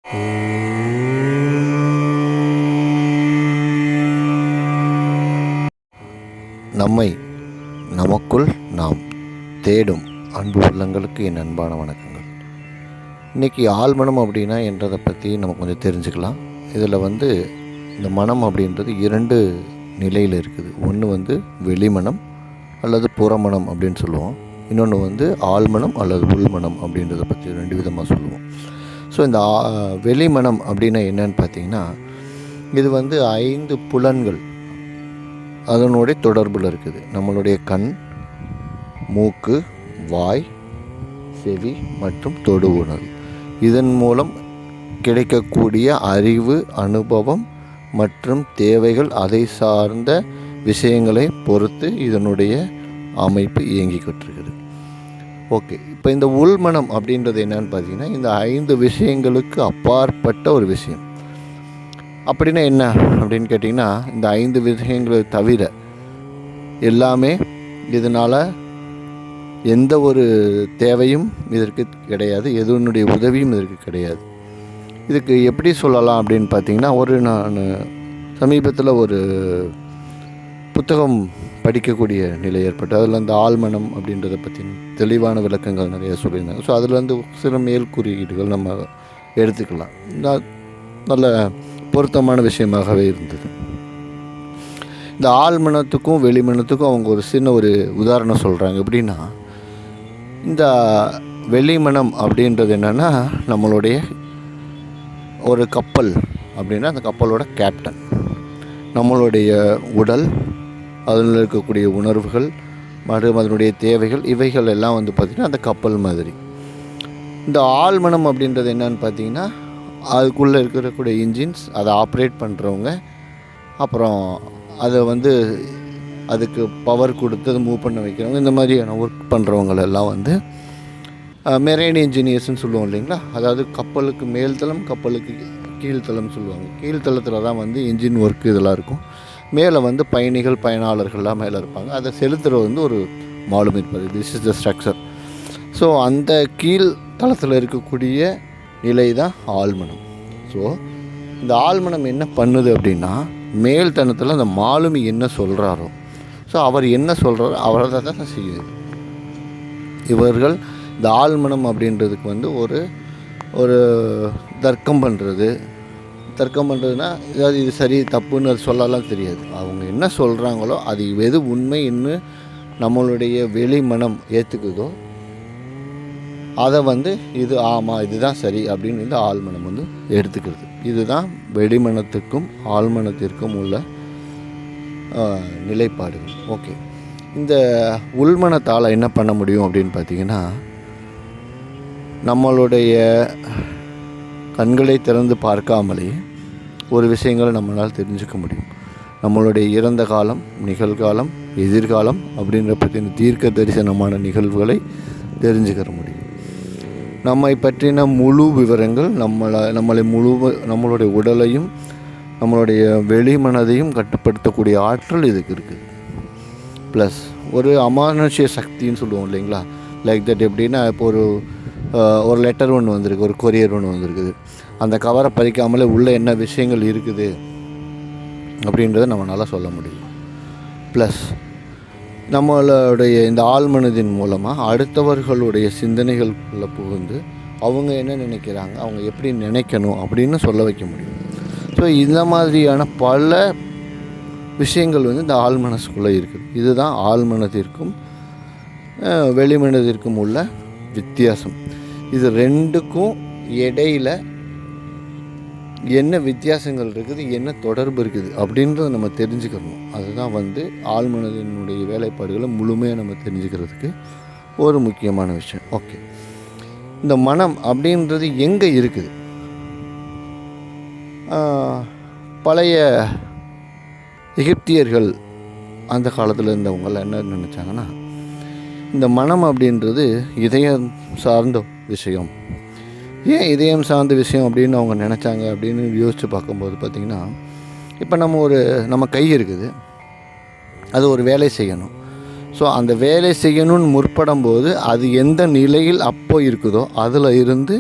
நம்மை நமக்குள் நாம் தேடும் அன்பு உள்ளங்களுக்கு என் அன்பான வணக்கங்கள். இன்றைக்கி ஆழ்மனம் அப்படின்னா என்றதை பற்றி நம்ம கொஞ்சம் தெரிஞ்சுக்கலாம். இதில் இந்த மனம் அப்படின்றது 2 நிலையில் இருக்குது. ஒன்று வெளிமனம் அல்லது புறமனம் அப்படின்னு சொல்லுவோம். இன்னொன்று ஆழ்மனம் அல்லது உள்மனம் அப்படின்றத பற்றி 2 விதமாக சொல்லுவோம். ஸோ இந்த வெளிமனம் அப்படின்னா என்னன்னு பார்த்தீங்கன்னா, இது 5 புலன்கள் அதனுடைய தொடர்பில் இருக்குது. நம்மளுடைய கண், மூக்கு, வாய், செவி மற்றும் தொடு உணர்வு. இதன் மூலம் கிடைக்கக்கூடிய அறிவு, அனுபவம் மற்றும் தேவைகள், அதை சார்ந்த விஷயங்களை பொறுத்து இதனுடைய அமைப்பு இயங்கிக்கிட்டு இருக்குது. ஓகே, இப்போ இந்த உள்மனம் அப்படின்றது என்னன்னு பார்த்தீங்கன்னா, இந்த 5 விஷயங்களுக்கு அப்பாற்பட்ட ஒரு விஷயம். அப்படின்னா என்ன அப்படின்னு கேட்டிங்கன்னா, இந்த 5 விஷயங்களை தவிர எல்லாமே இதனால் எந்த ஒரு தேவையும் இதற்கு கிடையாது, எதனுடைய உதவியும் இதற்கு கிடையாது. இதுக்கு எப்படி சொல்லலாம் அப்படின்னு பார்த்தீங்கன்னா, நான் சமீபத்தில் ஒரு புத்தகம் படிக்கக்கூடிய நிலை ஏற்பட்டு அதில் அந்த ஆழ்மனம் அப்படின்றத பற்றி தெளிவான விளக்கங்கள் நிறைய சொல்லியிருந்தாங்க. ஸோ அதில் சில மேல் குறியீடுகள் நம்ம எடுத்துக்கலாம். நல்ல பொருத்தமான விஷயமாகவே இருந்தது. இந்த ஆழ்மனத்துக்கும் வெளிமனத்துக்கும் அவங்க ஒரு சின்ன ஒரு உதாரணம் சொல்கிறாங்க. எப்படின்னா, இந்த வெளிமனம் அப்படின்றது என்னென்னா, நம்மளுடைய ஒரு கப்பல் அப்படின்னா அந்த கப்பலோட கேப்டன். நம்மளுடைய உடல், அதில் இருக்கக்கூடிய உணர்வுகள் மற்றும் அதனுடைய தேவைகள், இவைகள் எல்லாம் பார்த்திங்கன்னா அந்த கப்பல் மாதிரி. இந்த ஆழ்மனம் அப்படின்றது என்னன்னு பார்த்திங்கன்னா, அதுக்குள்ளே இருக்கக்கூடிய இன்ஜின்ஸ், அதை ஆப்ரேட் பண்ணுறவங்க, அப்புறம் அதை அதுக்கு பவர் கொடுத்து அதை மூவ் பண்ண வைக்கிறவங்க, இந்த மாதிரியான ஒர்க் பண்ணுறவங்களெல்லாம் மெரைன் இன்ஜினியர்ஸ்னு சொல்லுவோம் இல்லைங்களா. அதாவது கப்பலுக்கு மேல்தளம், கப்பலுக்கு கீழ்த்தளம் சொல்லுவாங்க. கீழ்த்தளத்தில் தான் இன்ஜின் ஒர்க்கு இதெல்லாம் இருக்கும். மேலே பயணிகள், பயனாளர்கள்லாம் மேலே இருப்பாங்க. அதை செலுத்துகிற ஒரு மாலும் இருப்பார். This is the structure. So அந்த கீழ் தளத்தில் இருக்கக்கூடிய நிலை தான் ஆழ்மனம். ஸோ இந்த ஆழ்மனம் என்ன பண்ணுது அப்படின்னா, மேல்தளத்தில் அந்த மாலுமி என்ன சொல்கிறாரோ, ஸோ அவர் என்ன சொல்கிறாரோ அவரை தான் செய்யுது. இவர்கள் இந்த ஆழ்மனம் அப்படின்றதுக்கு ஒரு தர்க்கம் பண்ணுறதுனா, ஏதாவது இது சரி தப்புன்னு அது சொல்லலாம் தெரியாது. அவங்க என்ன சொல்கிறாங்களோ அது எது உண்மைன்னு நம்மளுடைய வெளிமனம் ஏற்றுக்குதோ அதை இது ஆமாம் இதுதான் சரி அப்படின்னு இந்த ஆழ்மனம் எடுத்துக்கிறது. இதுதான் வெளிமனத்துக்கும் ஆழ்மனத்திற்கும் உள்ள நிலைப்பாடுகள். ஓகே, இந்த உள்மனத்தால் என்ன பண்ண முடியும் அப்படின்னு பார்த்திங்கன்னா, நம்மளுடைய கண்களை திறந்து பார்க்காமலே ஒரு விஷயங்களை நம்மளால் தெரிஞ்சுக்க முடியும். நம்மளுடைய இறந்த காலம், நிகழ்காலம், எதிர்காலம் அப்படின்ற பற்றின தீர்க்க தரிசனமான நிகழ்வுகளை தெரிஞ்சுக்கிற முடியும். நம்மை பற்றின முழு விவரங்கள், நம்மளுடைய உடலையும் நம்மளுடைய வெளிமனதையும் கட்டுப்படுத்தக்கூடிய ஆற்றல் இதுக்கு இருக்குது. ப்ளஸ் ஒரு அமானுஷ்ய சக்தின்னு சொல்லுவோம் இல்லைங்களா. லைக் தட் எப்படின்னா, இப்போ ஒரு லெட்டர் ஒன்று வந்திருக்கு, ஒரு கொரியர் ஒன்று வந்திருக்குது. அந்த கவரை பறிக்காமலே உள்ளே என்ன விஷயங்கள் இருக்குது அப்படின்றத நம்மளால் சொல்ல முடியும். ப்ளஸ் நம்மளுடைய இந்த ஆழ்மனதின் மூலமாக அடுத்தவர்களுடைய சிந்தனைகளுக்குள்ளே புகுந்து அவங்க என்ன நினைக்கிறாங்க, அவங்க எப்படி நினைக்கணும் அப்படின்னு சொல்ல வைக்க முடியும். ஸோ இந்த மாதிரியான பல விஷயங்கள் இந்த ஆழ்மனசுக்குள்ளே இருக்குது. இதுதான் ஆழ்மனத்திற்கும் வெளிமனதிற்கும் உள்ள வித்தியாசம். இது 2க்கும் இடையில் என்ன வித்தியாசங்கள் இருக்குது, என்ன தொடர்பு இருக்குது அப்படின்றத நம்ம தெரிஞ்சுக்கணும். அதுதான் ஆழ்மனதினுடைய வேலைப்பாடுகளை முழுமையாக நம்ம தெரிஞ்சுக்கிறதுக்கு ஒரு முக்கியமான விஷயம். ஓகே, இந்த மனம் அப்படின்றது எங்கே இருக்குது? பழைய எகிப்தியர்கள் அந்த காலத்தில் இருந்தவங்களாம் என்ன நினச்சாங்கன்னா, இந்த மனம் அப்படின்றது இதயம் சார்ந்த விஷயம். ஏன் இதயம் சார்ந்த விஷயம் அப்படின்னு அவங்க நினச்சாங்க அப்படின்னு யோசித்து பார்க்கும்போது பார்த்திங்கன்னா, இப்போ நம்ம கை இருக்குது, அது ஒரு வேலை செய்யணும். ஸோ அந்த வேலை செய்யணும்னு முற்படும் போது அது எந்த நிலையில் அப்போ இருக்குதோ அதில் இருந்து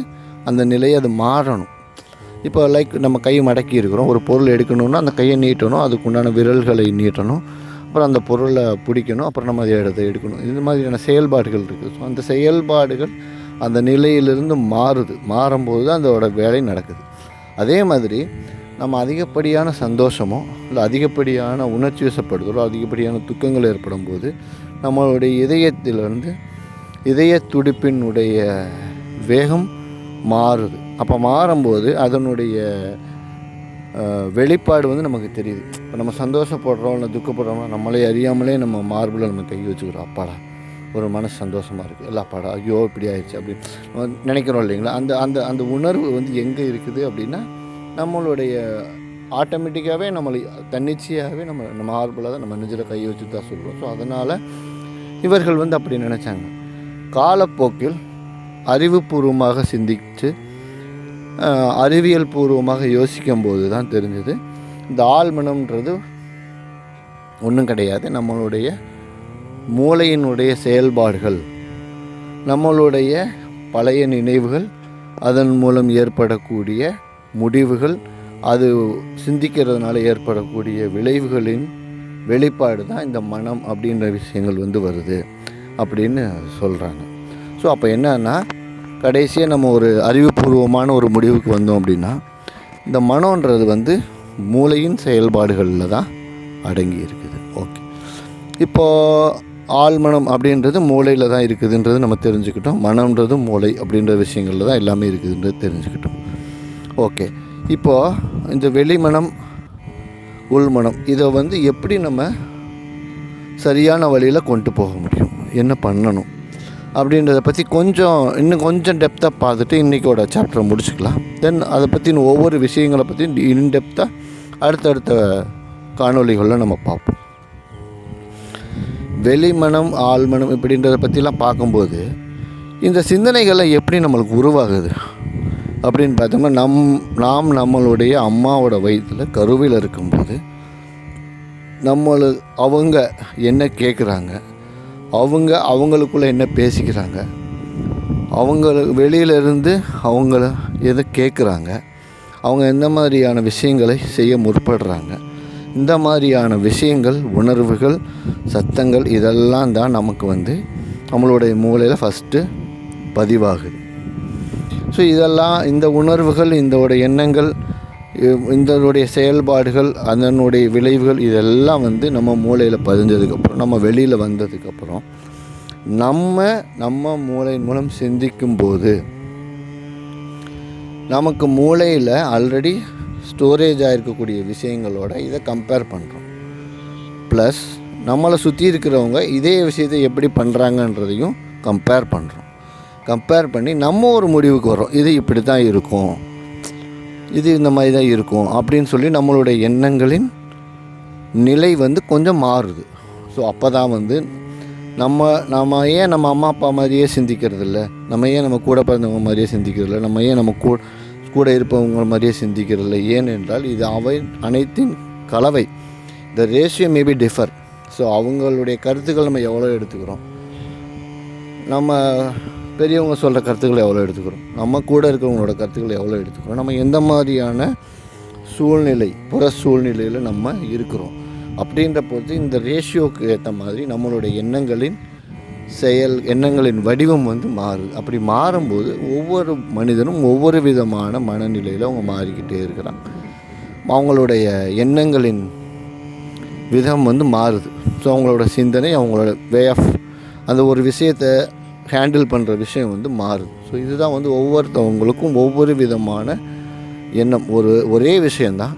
அந்த நிலையை அது மாறணும். இப்போ லைக் நம்ம கை மடக்கி இருக்கிறோம், ஒரு பொருள் எடுக்கணும்னா அந்த கையை நீட்டணும், அதுக்குண்டான விரல்களை நீட்டணும், அப்புறம் அந்த பொருளை பிடிக்கணும், அப்புறம் நம்ம அதை எடுக்கணும். இந்த மாதிரியான செயல்பாடுகள் இருக்குது. ஸோ அந்த செயல்பாடுகள் அந்த நிலையிலிருந்து மாறும்போது தான் அதோட வேலை நடக்குது. அதே மாதிரி நம்ம அதிகப்படியான சந்தோஷமோ இல்லை அதிகப்படியான உணர்ச்சி வசப்படுதலோ அதிகப்படியான துக்கங்கள் ஏற்படும் போது நம்மளுடைய இதயத்திலிருந்து இதய துடிப்பினுடைய வேகம் மாறுது. அப்போ மாறும்போது அதனுடைய வெளிப்பாடு வந்து நமக்கு தெரியுது. இப்போ நம்ம சந்தோஷப்படுறோம் இல்லை துக்கப்படுறோம்னா நம்மளே அறியாமலே நம்ம மார்பில் நம்ம கை வச்சுக்கிறோம், அப்பாடா ஒரு மனசு சந்தோஷமாக இருக்குது, இல்லை அப்பாடா ஐயோ இப்படி ஆயிடுச்சு அப்படின்னு நம்ம நினைக்கிறோம் இல்லைங்களா. அந்த அந்த அந்த உணர்வு வந்து எங்கே இருக்குது அப்படின்னா நம்மளுடைய ஆட்டோமேட்டிக்காகவே நம்மளை தன்னிச்சையாகவே நம்ம மார்பில் தான் நம்ம நெஞ்சில் கை வச்சு தான் சொல்கிறோம். ஸோ அதனால் இவர்கள் வந்து அப்படி நினச்சாங்க. காலப்போக்கில் அறிவுபூர்வமாக சிந்தித்து அறிவியல் பூர்வமாக யோசிக்கும் போது தான் தெரிஞ்சது இந்த ஆழ்மனம்ன்றது ஒன்றும் கிடையாது, நம்மளுடைய மூளையினுடைய செயல்பாடுகள், நம்மளுடைய பழைய நினைவுகள், அதன் மூலம் ஏற்படக்கூடிய முடிவுகள், அது சிந்திக்கிறதுனால ஏற்படக்கூடிய விளைவுகளின் வெளிப்பாடு தான் இந்த மனம் அப்படின்ற விஷயங்கள் வந்து வருது அப்படின்னு சொல்கிறாங்க. ஸோ அப்போ என்னன்னா கடைசியாக நம்ம ஒரு அறிவுபூர்வமான ஒரு முடிவுக்கு வந்தோம் அப்படின்னா இந்த மனோன்றது வந்து மூளையின் செயல்பாடுகளில் தான் அடங்கி இருக்குது. ஓகே, இப்போது ஆழ்மனம் அப்படின்றது மூளையில் தான் இருக்குதுன்றது நம்ம தெரிஞ்சுக்கிட்டோம். மனம்ன்றது மூளை அப்படின்ற விஷயங்களில் தான் எல்லாமே இருக்குதுன்றது தெரிஞ்சுக்கிட்டோம். ஓகே, இப்போது இந்த வெளிமனம் உள்மனம் இதை வந்து எப்படி நம்ம சரியான வழியில் கொண்டு போக முடியும், என்ன பண்ணணும் அப்படின்றத பற்றி இன்னும் கொஞ்சம் டெப்த்தாக பார்த்துட்டு இன்றைக்கோட சாப்டரை முடிச்சுக்கலாம். தென் அதை பற்றி ஒவ்வொரு விஷயங்களை பற்றி இன்டெப்த்தாக அடுத்தடுத்த காணொளிகளில் நம்ம பார்ப்போம். வெளிமனம் ஆழ்மனம் இப்படின்றத பற்றிலாம் பார்க்கும்போது இந்த சிந்தனைகளை எப்படி நம்மளுக்கு உருவாகுது அப்படின்னு பார்த்தோம்னா நாம் நம்மளுடைய அம்மாவோட வயிற்றில் கருவில் இருக்கும்போது அவங்க என்ன கேட்குறாங்க, அவங்களுக்குள்ளே என்ன பேசிக்கிறாங்க, வெளியிலேருந்து அவங்கள எதை கேட்குறாங்க, அவங்க எந்த மாதிரியான விஷயங்களை செய்ய முற்படுறாங்க, இந்த மாதிரியான விஷயங்கள், உணர்வுகள், சத்தங்கள் இதெல்லாம் தான் நமக்கு வந்து நம்மளுடைய மூளையில் ஃபஸ்ட்டு பதிவாகுது. ஸோ இதெல்லாம் இந்த உணர்வுகள், இதோட எண்ணங்கள், இதனுடைய செயல்பாடுகள், அதனுடைய விளைவுகள் இதெல்லாம் வந்து நம்ம மூளையில் பதிஞ்சதுக்கப்புறம் நம்ம வெளியில் வந்ததுக்கப்புறம் நம்ம மூளையின் மூலம் சிந்திக்கும்போது நமக்கு மூளையில் ஆல்ரெடி ஸ்டோரேஜ் ஆகிருக்கக்கூடிய விஷயங்களோட இதை கம்பேர் பண்ணுறோம். ப்ளஸ் நம்மளை சுற்றி இருக்கிறவங்க இதே விஷயத்தை எப்படி பண்ணுறாங்கன்றதையும் கம்பேர் பண்ணி நம்ம ஒரு முடிவுக்கு வரோம், இது இப்படி தான் இருக்கும், இது இந்த மாதிரி தான் இருக்கும் அப்படின்னு சொல்லி நம்மளுடைய எண்ணங்களின் நிலை வந்து கொஞ்சம் மாறுது. ஸோ அப்போ தான் வந்து நம்ம ஏன் நம்ம அம்மா அப்பா மாதிரியே சிந்திக்கிறதில்ல, நம்ம ஏன் நம்ம கூட பிறந்தவங்க மாதிரியே சிந்திக்கிறதில்ல, நம்ம ஏன் நம்ம கூட இருப்பவங்க மாதிரியே சிந்திக்கிறதில்ல, ஏனென்றால் இது அனைத்தின் கலவை. The ratio maybe differ. So அவங்களுடைய கருத்துக்கள் நம்ம எவ்வளோ எடுத்துக்கிறோம், நம்ம பெரியவங்க சொல்கிற கருத்துக்களை எவ்வளோ எடுத்துக்கிறோம், நம்ம கூட இருக்கிறவங்களோட கருத்துக்களை எவ்வளோ எடுத்துக்கிறோம், நம்ம எந்த மாதிரியான புற சூழ்நிலையில் நம்ம இருக்கிறோம் அப்படின்ற பொறுத்து இந்த ரேஷியோவுக்கு ஏற்ற மாதிரி நம்மளுடைய எண்ணங்களின் வடிவம் வந்து மாறுது. அப்படி மாறும்போது ஒவ்வொரு மனிதனும் ஒவ்வொரு விதமான மனநிலையில் அவங்க மாறிக்கிட்டே இருக்கிறாங்க. அவங்களுடைய எண்ணங்களின் விதம் வந்து மாறுது. ஸோ அவங்களோட சிந்தனை, அவங்களோட வே ஆஃப் அந்த ஒரு விஷயத்தை ஹேண்டில் பண்ணுற விஷயம் வந்து மாறுது. ஸோ இதுதான் வந்து ஒவ்வொருத்தவங்களுக்கும் ஒவ்வொரு விதமான எண்ணம். ஒரே விஷயந்தான்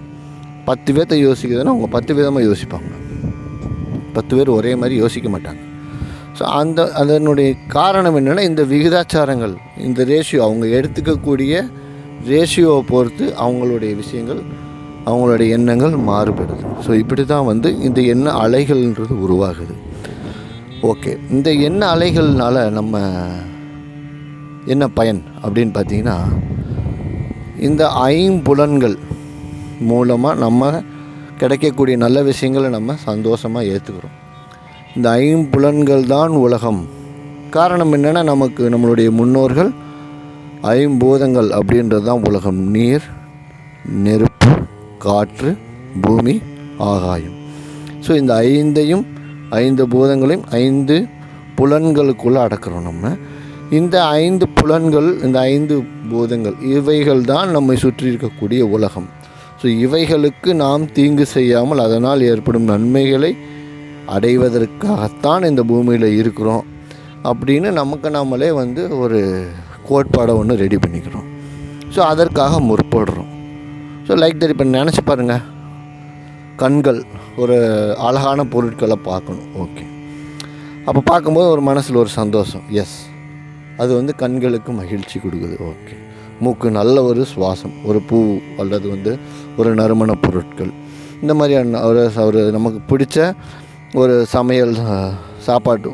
10 பேர்த்த யோசிக்கிறதுனா அவங்க 10 விதமாக யோசிப்பாங்க, 10 பேர் ஒரே மாதிரி யோசிக்க மாட்டாங்க. ஸோ அதனுடைய காரணம் என்னென்னா இந்த விகிதாச்சாரங்கள், இந்த ரேஷியோ, அவங்க எடுத்துக்கக்கூடிய ரேஷியோவை பொறுத்து அவங்களுடைய விஷயங்கள், அவங்களுடைய எண்ணங்கள் மாறுபடுது. ஸோ இப்படி தான் வந்து இந்த எண்ண அலைகள்ன்றது உருவாகுது. ஓகே, இந்த எண்ண அலைகள்னால நம்ம என்ன பயன் அப்படின்னு பார்த்தீங்கன்னா, இந்த ஐம்புலன்கள் மூலமாக நம்ம கிடைக்கக்கூடிய நல்ல விஷயங்களை நம்ம சந்தோஷமாக ஏற்றுக்கிறோம். இந்த ஐம்புலன்கள் தான் உலகம். காரணம் என்னென்னா, நம்மளுடைய முன்னோர்கள் ஐம்பூதங்கள் அப்படின்றது தான் உலகம். நீர், நெருப்பு, காற்று, பூமி, ஆகாயம். ஸோ இந்த 5 பூதங்களையும் 5 புலன்களுக்குள்ளே அடக்கிறோம் நம்ம. இந்த 5 புலன்கள், இந்த 5 பூதங்கள், இவைகள் தான் நம்மை சுற்றி இருக்கக்கூடிய உலகம். ஸோ இவைகளுக்கு நாம் தீங்கு செய்யாமல் அதனால் ஏற்படும் நன்மைகளை அடைவதற்காகத்தான் இந்த பூமியில் இருக்கிறோம் அப்படின்னு நமக்கு நம்மளே ஒரு கோட்பாடை ஒன்று ரெடி பண்ணிக்கிறோம். ஸோ அதற்காக முற்படுறோம். ஸோ லைக் தட் இப்போ நினச்சி பாருங்கள், கண்கள் ஒரு அழகான பொருட்களை பார்க்கணும். ஓகே, அப்போ பார்க்கும்போது ஒரு மனசில் ஒரு சந்தோஷம். எஸ், அது கண்களுக்கு மகிழ்ச்சி கொடுக்குது. ஓகே, மூக்கு நல்ல ஒரு சுவாசம், ஒரு பூ அல்லது ஒரு நறுமண பொருட்கள், இந்த மாதிரியான ஒரு நமக்கு பிடிச்ச ஒரு சமையல் சாப்பாட்டு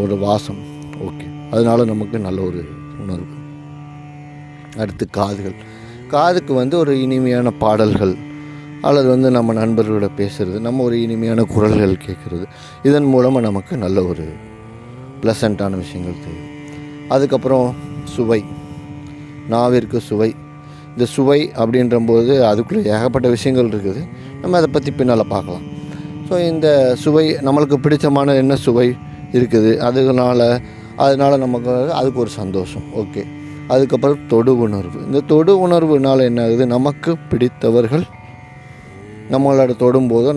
ஒரு வாசம். ஓகே, அதனால நமக்கு நல்ல ஒரு உணர்வு. அடுத்து காதுக்கு ஒரு இனிமையான பாடல்கள் அல்லது நம்ம நண்பர்களோட பேசுகிறது, நம்ம ஒரு இனிமையான குரல்கள் கேட்குறது, இதன் மூலமாக நமக்கு நல்ல ஒரு ப்ளசண்ட்டான விஷயங்கள் தெரியும். அதுக்கப்புறம் சுவை, நாவிற்கு சுவை. இந்த சுவை அப்படின்றபோது அதுக்குள்ளே ஏகப்பட்ட விஷயங்கள் இருக்குது, நம்ம அதை பற்றி பின்னால் பார்க்கலாம். ஸோ இந்த சுவை நம்மளுக்கு பிடிச்சமான என்ன சுவை இருக்குது, அதனால் நமக்கு அதுக்கு ஒரு சந்தோஷம். ஓகே, அதுக்கப்புறம் தொடு உணர்வு. இந்த தொடு உணர்வுனால் என்ன ஆகுது, நமக்கு பிடித்தவர்கள் நம்மளோட தொடும்போதோ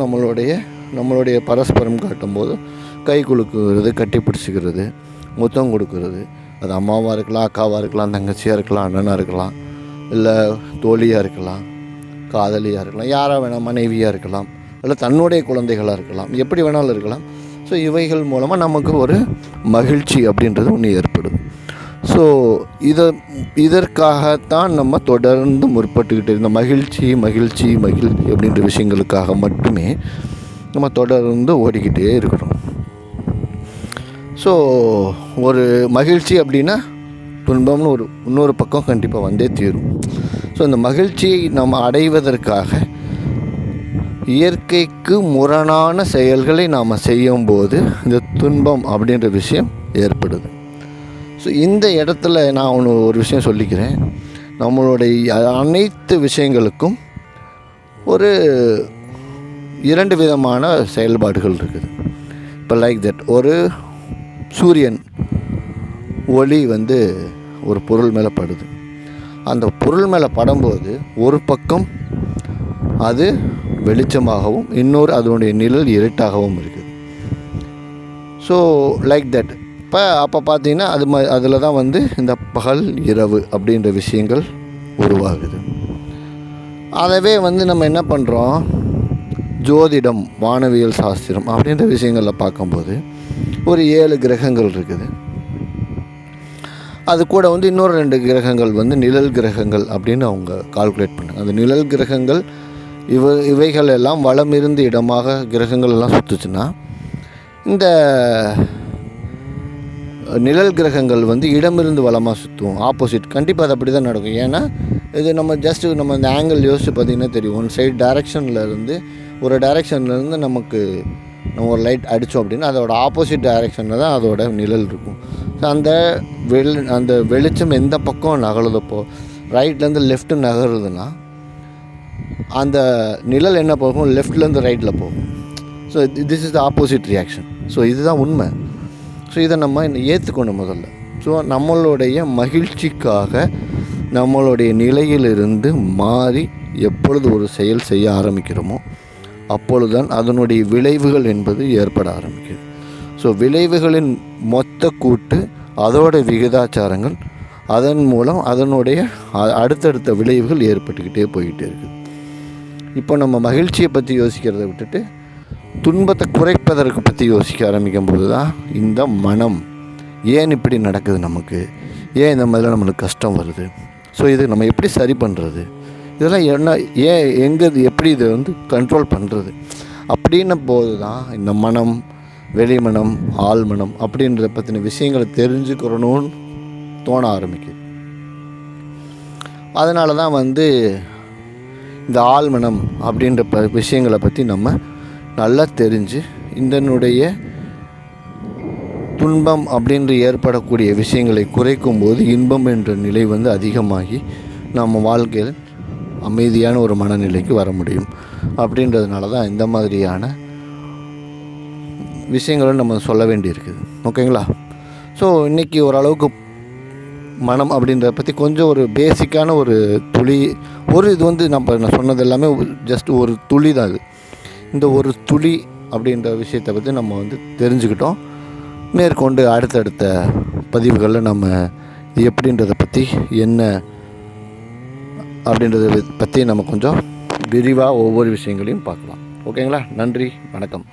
நம்மளுடைய பரஸ்பரம் காட்டும்போது கை குலுக்குறது, கட்டி பிடிச்சிக்கிறது, முத்தம் கொடுக்கறது. அது அம்மாவாக இருக்கலாம், அக்காவாக இருக்கலாம், தங்கச்சியாக இருக்கலாம், அண்ணனாக இருக்கலாம், இல்லை தோழியாக இருக்கலாம், காதலியாக இருக்கலாம், யாராக வேணால், மனைவியாக இருக்கலாம், இல்லை தன்னுடைய குழந்தைகளாக இருக்கலாம், எப்படி வேணாலும் இருக்கலாம். ஸோ இவைகள் மூலமாக நமக்கு ஒரு மகிழ்ச்சி அப்படின்றது ஒன்று ஏற்படுது. ஸோ இதற்காகத்தான் நம்ம தொடர்ந்து முற்பட்டுக்கிட்டு இருந்த மகிழ்ச்சி அப்படின்ற விஷயங்களுக்காக மட்டுமே நம்ம தொடர்ந்து ஓடிக்கிட்டே இருக்கிறோம். ஸோ ஒரு மகிழ்ச்சி அப்படின்னா துன்பம்னு இன்னொரு பக்கம் கண்டிப்பாக வந்தே தீரும். ஸோ இந்த மகிழ்ச்சியை நம்ம அடைவதற்காக இயற்கைக்கு முரணான செயல்களை நாம் செய்யும்போது இந்த துன்பம் அப்படின்ற விஷயம் ஏற்படுது. ஸோ இந்த இடத்துல நான் ஒரு விஷயம் சொல்லிக்கிறேன். நம்மளுடைய அனைத்து விஷயங்களுக்கும் ஒரு 2 விதமான செயல்பாடுகள் இருக்குது. இப்போ லைக் தட், ஒரு சூரியன் ஒளி ஒரு பொருள் மேலே படுது. அந்த பொருள் மேலே படும்போது ஒரு பக்கம் அது வெளிச்சமாகவும் இன்னொரு அதனுடைய நிழல் இருட்டாகவும் இருக்குது. So like that. அப்போ பார்த்தீங்கன்னா அதில் தான் இந்த பகல் இரவு அப்படின்ற விஷயங்கள் உருவாகுது. அதவே நம்ம என்ன பண்ணுறோம், ஜோதிடம், வானவியல் சாஸ்திரம் அப்படின்ற விஷயங்களில் பார்க்கும்போது ஒரு 7 கிரகங்கள் இருக்குது. அது கூட இன்னொரு 2 கிரகங்கள் நிழல் கிரகங்கள் அப்படின்னு அவங்க கால்குலேட் பண்ணாங்க. அந்த நிழல் கிரகங்கள் இவைகள் எல்லாம் வலம் இருந்து இடமாக கிரகங்கள் எல்லாம் சுற்றுச்சுன்னா, இந்த நிழல் கிரகங்கள் இடமிருந்து வலமாக சுற்றுவோம், ஆப்போசிட். கண்டிப்பாக அது அப்படி தான் நடக்கும். ஏன்னா இது நம்ம இந்த ஆங்கிள் யோசிச்சு பார்த்திங்கன்னா தெரியும். ஒன் சைடு டைரெக்ஷன்லேருந்து நம்ம ஒரு லைட் அடித்தோம் அப்படின்னா அதோட ஆப்போசிட் டைரெக்ஷனில் தான் அதோட நிழல் இருக்கும். ஸோ அந்த வெளிச்சம் எந்த பக்கம் நகருதப்போ, ரைட்லேருந்து லெஃப்ட்டு நகருதுன்னா அந்த நிழல் என்ன போகும், லெஃப்ட்லேருந்து ரைட்டில் போகும். So this is the opposite reaction. So இதுதான் உண்மை. ஸோ இதை நம்ம ஏற்றுக்கணும் முதல்ல. ஸோ நம்மளுடைய மகிழ்ச்சிக்காக நம்மளுடைய நிலையிலிருந்து மாறி எப்பொழுது ஒரு செயல் செய்ய ஆரம்பிக்கிறோமோ அப்பொழுதுதான் அதனுடைய விளைவுகள் என்பது ஏற்பட ஆரம்பிக்குது. ஸோ விளைவுகளின் மொத்த கூட்டு, அதோட விகிதாச்சாரங்கள், அதன் மூலம் அதனுடைய அடுத்தடுத்த விளைவுகள் ஏற்பட்டுக்கிட்டே போய்கிட்டே இருக்குது. இப்போ நம்ம மகிழ்ச்சியை பற்றி யோசிக்கிறத விட்டுட்டு துன்பத்தை குறைப்பதற்கு பற்றி யோசிக்க ஆரம்பிக்கும் போது தான் இந்த மனம் ஏன் இப்படி நடக்குது, நமக்கு ஏன் இந்த மாதிரிலாம் நம்மளுக்கு கஷ்டம் வருது, ஸோ இது நம்ம எப்படி சரி பண்ணுறது, இதெல்லாம் என்ன எப்படி இதை கண்ட்ரோல் பண்ணுறது அப்படின்ன போது தான் இந்த மனம், வெளிமனம், ஆழ்மனம் அப்படின்றத பற்றின விஷயங்களை தெரிஞ்சுக்கிறணும்னு தோண ஆரம்பிக்குது. அதனால தான் இந்த ஆழ்மனம் அப்படின்ற விஷயங்களை பற்றி நம்ம நல்லா தெரிஞ்சு இதனுடைய துன்பம் அப்படின்று ஏற்படக்கூடிய விஷயங்களை குறைக்கும் போது இன்பம் என்ற நிலை அதிகமாகி நம்ம வாழ்க்கையில் அமைதியான ஒரு மனநிலைக்கு வர முடியும். அப்படின்றதுனால தான் இந்த மாதிரியான விஷயங்களும் நம்ம சொல்ல வேண்டியிருக்குது. ஓகேங்களா? ஸோ இன்றைக்கி ஓரளவுக்கு மனம் அப்படின்றத பற்றி கொஞ்சம் ஒரு பேசிக்கான ஒரு துளி, இது வந்து நான் சொன்னது எல்லாமே ஜஸ்ட் ஒரு துளி தான். இது இந்த ஒரு துளி அப்படின்ற விஷயத்தை பற்றி நம்ம வந்து தெரிஞ்சுக்கிட்டோம். மேற்கொண்டு அடுத்தடுத்த பதிவுகளில் நம்ம இது எப்படின்றத பற்றி என்ன அப்படின்றத பற்றி நம்ம கொஞ்சம் விரிவாக ஒவ்வொரு விஷயங்களையும் பார்க்கலாம். ஓகேங்களா? நன்றி, வணக்கம்.